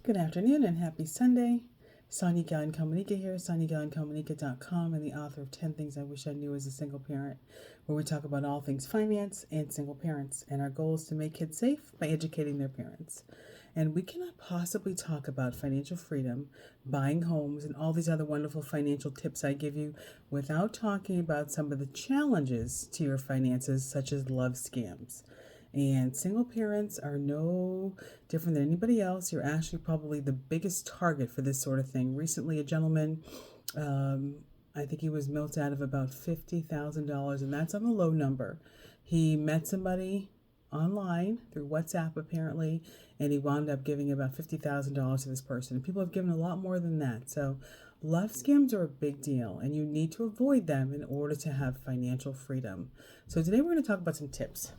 Good afternoon and happy Sunday. Sonia Gallen Komanika here, SoniaGallenKomanika.com, and the author of 10 Things I Wish I Knew as a Single Parent, where we talk about all things finance and single parents. And our goal is to make kids safe by educating their parents. And we cannot possibly talk about financial freedom, buying homes, and all these other wonderful financial tips I give you without talking about some of the challenges to your finances, such as love scams. And single parents are no different than anybody else. You're actually probably the biggest target for this sort of thing. Recently, a gentleman, I think he was milked out of about $50,000, and that's on the low number. He met somebody online through WhatsApp apparently, and he wound up giving about $50,000 to this person. And people have given a lot more than that. So love scams are a big deal, and you need to avoid them in order to have financial freedom. So today we're going to talk about some tips.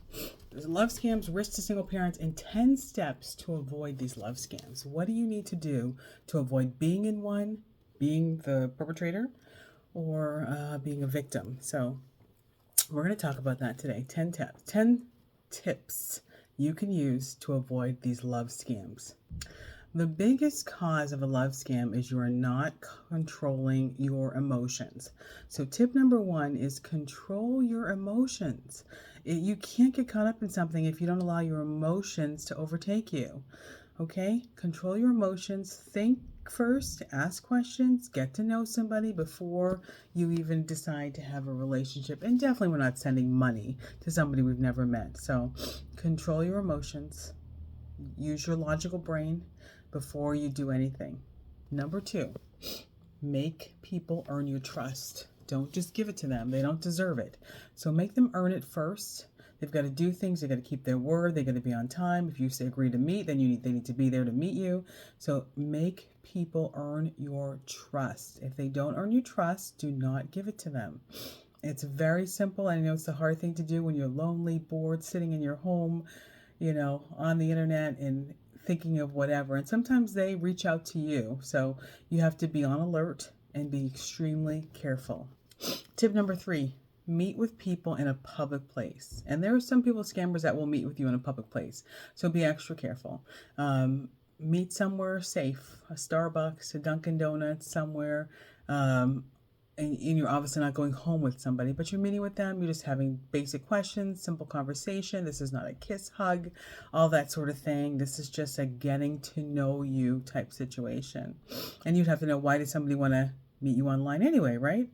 There's love scams, risks to single parents, and 10 steps to avoid these love scams. What do you need to do to avoid being in one, being the perpetrator, or being a victim? So we're going to talk about that today. 10 tips you can use to avoid these love scams. The biggest cause of a love scam is you are not controlling your emotions. So tip number 1 is control your emotions. You can't get caught up in something if you don't allow your emotions to overtake you. Okay? Control your emotions. Think first, ask questions, get to know somebody before you even decide to have a relationship. And definitely we're not sending money to somebody we've never met. So control your emotions. Use your logical brain before you do anything. Number 2, make people earn your trust. Don't just give it to them. They don't deserve it. So make them earn it first. They've got to do things. They've got to keep their word. They've got to be on time. If you say agree to meet, then they need to be there to meet you. So make people earn your trust. If they don't earn your trust, do not give it to them. It's very simple. I know it's a hard thing to do when you're lonely, bored, sitting in your home, on the internet and thinking of whatever. And sometimes they reach out to you. So you have to be on alert and be extremely careful. Tip number 3, meet with people in a public place. And there are some people, scammers, that will meet with you in a public place. So be extra careful. Meet somewhere safe, a Starbucks, a Dunkin' Donuts, somewhere. And you're obviously not going home with somebody, but you're meeting with them. You're just having basic questions, simple conversation. This is not a kiss, hug, all that sort of thing. This is just a getting to know you type situation. And you'd have to know, why did somebody want to meet you online anyway, right?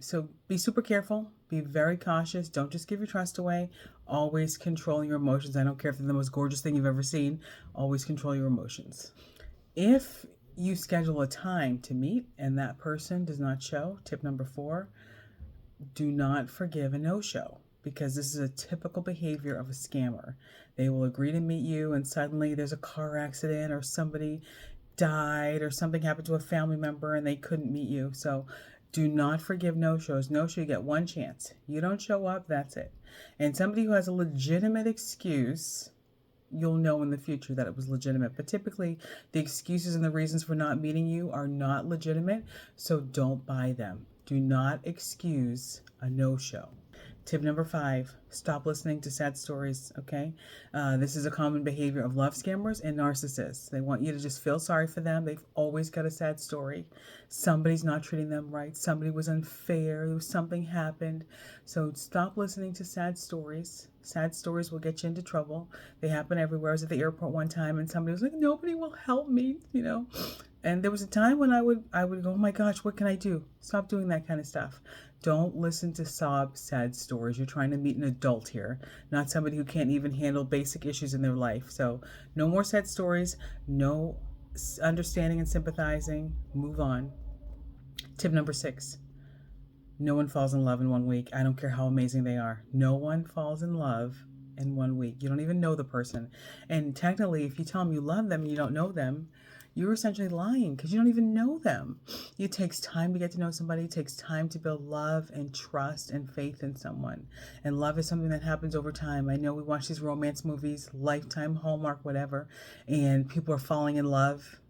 So be super careful. Be very cautious. Don't just give your trust away. Always control your emotions. I don't care if they're the most gorgeous thing you've ever seen. Always control your emotions. If you schedule a time to meet and that person does not show, tip number 4, do not forgive a no-show, because this is a typical behavior of a scammer. They will agree to meet you and suddenly there's a car accident or somebody died or something happened to a family member and they couldn't meet you. So do not forgive no-shows. No-show, you get one chance. You don't show up, that's it. And somebody who has a legitimate excuse, you'll know in the future that it was legitimate. But typically, the excuses and the reasons for not meeting you are not legitimate, so don't buy them. Do not excuse a no-show. Tip number 5, stop listening to sad stories, okay? This is a common behavior of love scammers and narcissists. They want you to just feel sorry for them. They've always got a sad story. Somebody's not treating them right. Somebody was unfair. Something happened. So stop listening to sad stories. Sad stories will get you into trouble. They happen everywhere. I was at the airport one time and somebody was like, nobody will help me, And there was a time when I would go, oh my gosh, what can I do? Stop doing that kind of stuff. Don't listen to sad stories. You're trying to meet an adult here, not somebody who can't even handle basic issues in their life. So no more sad stories, no understanding and sympathizing. Move on. Tip number 6, no one falls in love in 1 week. I don't care how amazing they are. No one falls in love in 1 week. You don't even know the person. And technically, if you tell them you love them and you don't know them, you're essentially lying because you don't even know them. It takes time to get to know somebody. It takes time to build love and trust and faith in someone. And love is something that happens over time. I know we watch these romance movies, Lifetime, Hallmark, whatever, and people are falling in love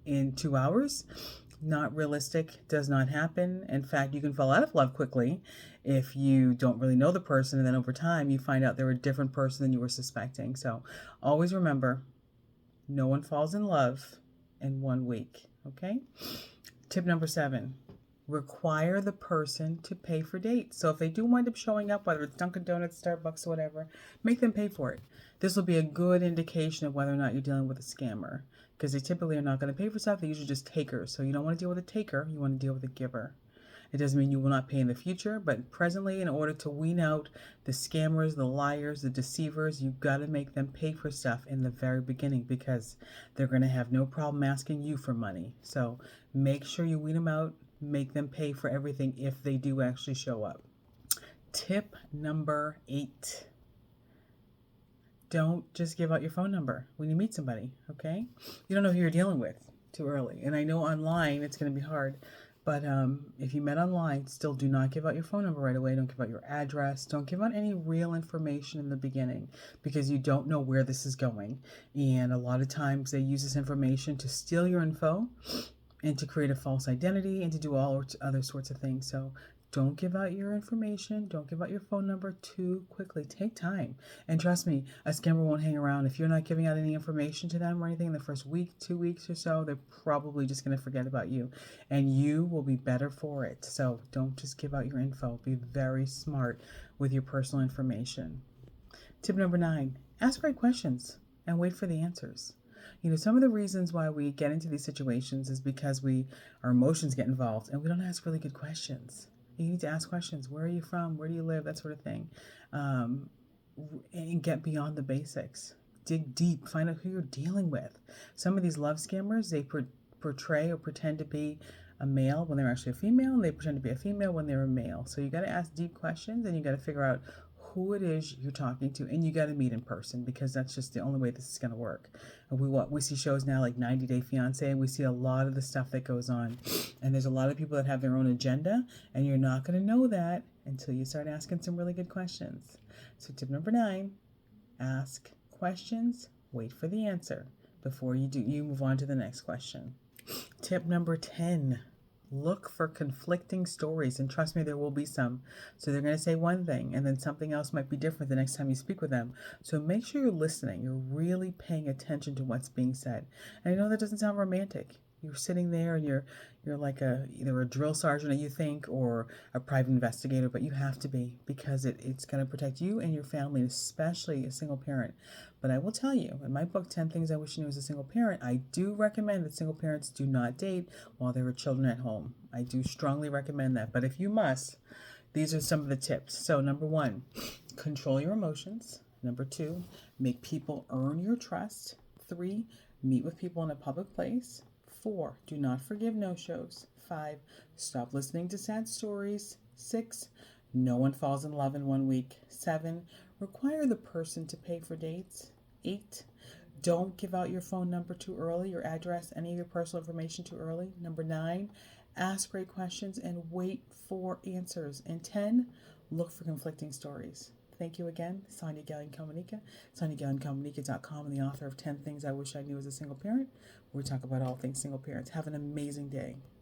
in 2 hours. Not realistic, does not happen. In fact, you can fall out of love quickly if you don't really know the person, and then over time you find out they're a different person than you were suspecting. So always remember, No one falls in love in 1 week. Okay. Tip number 7, require the person to pay for dates. So if they do wind up showing up, whether it's Dunkin' Donuts, Starbucks, or whatever, make them pay for it. This will be a good indication of whether or not you're dealing with a scammer, because they typically are not going to pay for stuff. They're usually just takers. So you don't want to deal with a taker. You want to deal with a giver. It doesn't mean you will not pay in the future, but presently, in order to wean out the scammers, the liars, the deceivers, you've got to make them pay for stuff in the very beginning, because they're going to have no problem asking you for money. So make sure you wean them out, make them pay for everything if they do actually show up. Tip number 8. Don't just give out your phone number when you meet somebody, okay? You don't know who you're dealing with too early. And I know online it's going to be hard. But if you met online, still do not give out your phone number right away. Don't give out your address. Don't give out any real information in the beginning, because you don't know where this is going. And a lot of times they use this information to steal your info and to create a false identity and to do all other sorts of things. So don't give out your information. Don't give out your phone number too quickly. Take time. And trust me, a scammer won't hang around. If you're not giving out any information to them or anything in the first week, 2 weeks or so, they're probably just going to forget about you. And you will be better for it. So don't just give out your info. Be very smart with your personal information. Tip number 9, ask right questions and wait for the answers. Some of the reasons why we get into these situations is because our emotions get involved and we don't ask really good questions. You need to ask questions. Where are you from? Where do you live? That sort of thing. And get beyond the basics. Dig deep. Find out who you're dealing with. Some of these love scammers, they portray or pretend to be a male when they're actually a female, and they pretend to be a female when they're a male. So you got to ask deep questions, and you got to figure out who it is you're talking to, and you got to meet in person, because that's just the only way this is going to work. And we see shows now like 90 Day Fiance, and we see a lot of the stuff that goes on, and there's a lot of people that have their own agenda, and you're not going to know that until you start asking some really good questions. So tip number 9, ask questions, wait for the answer before you move on to the next question. Tip number 10, look for conflicting stories, and trust me, there will be some. So they're going to say one thing and then something else might be different the next time you speak with them. So make sure you're listening. You're really paying attention to what's being said. And I know that doesn't sound romantic. You're sitting there and you're like either a drill sergeant, you think, or a private investigator, but you have to be, because it's going to protect you and your family, especially a single parent. But I will tell you, in my book, 10 Things I Wish I Knew as a Single Parent, I do recommend that single parents do not date while there are children at home. I do strongly recommend that. But if you must, these are some of the tips. So number 1, control your emotions. Number 2, make people earn your trust. 3, meet with people in a public place. 4, do not forgive no-shows. 5, stop listening to sad stories. 6, no one falls in love in 1 week. 7, require the person to pay for dates. 8, don't give out your phone number too early, your address, any of your personal information too early. Number 9, ask great questions and wait for answers. And 10, look for conflicting stories. Thank you again, Sonia Gallion-Comunica, SoniaGallion-Comunica.com, and the author of 10 Things I Wish I Knew as a Single Parent, where we talk about all things single parents. Have an amazing day.